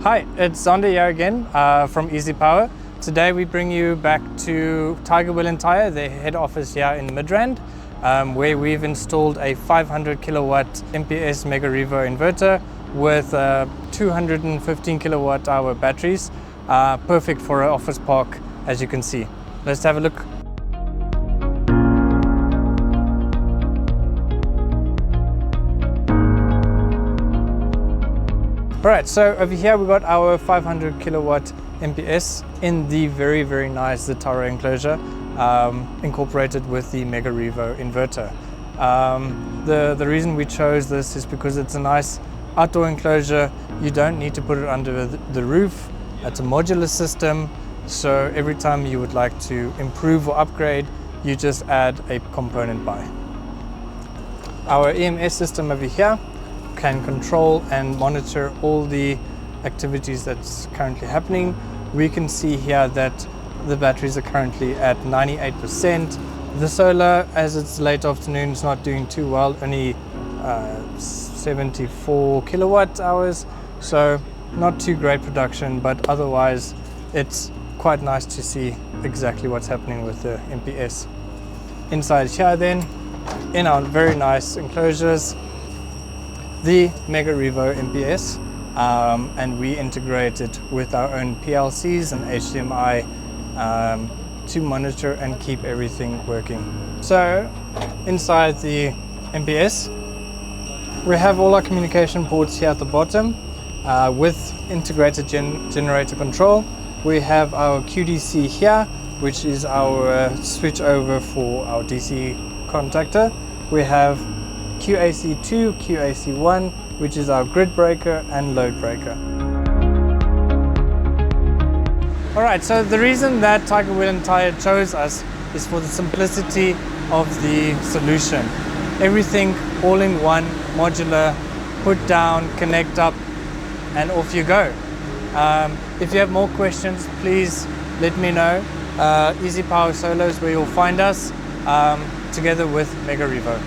Hi, it's Zonda here again from EasyPower. Today we bring you back to Tiger Wheel Tyre, their head office here in Midrand, where we've installed a 500 kilowatt MPS Megarevo inverter with 215 kilowatt hour batteries, perfect for an office park, as you can see. Let's have a look. Alright, so over here we've got our 500 kilowatt MPS in the very nice Tyre enclosure, incorporated with the Megarevo inverter. The reason we chose this is because it's a nice outdoor enclosure. You don't need to put it under the roof. It's a modular system, so every time you would like to improve or upgrade, you just add a component by. Our EMS system over here can control and monitor all the activities that's currently happening. We can see here that the batteries are currently at 98%. The solar, as it's late afternoon, is not doing too well, only 74 kilowatt hours, so not too great production, but otherwise it's quite nice to see exactly what's happening with the MPS. Inside here then, in our very nice enclosures, the Megarevo MPS, and we integrate it with our own PLCs and HDMI to monitor and keep everything working. So inside the MPS, we have all our communication ports here at the bottom with integrated generator control. We have our QDC here, which is our switch over for our DC contactor. We have QAC2, QAC1, which is our grid breaker and load breaker. Alright, so the reason that Tiger Wheel Tyre chose us is for the simplicity of the solution. Everything all in one, modular, put down, connect up, and off you go. If you have more questions, please let me know. EasyPower Solar is where you'll find us, together with Megarevo.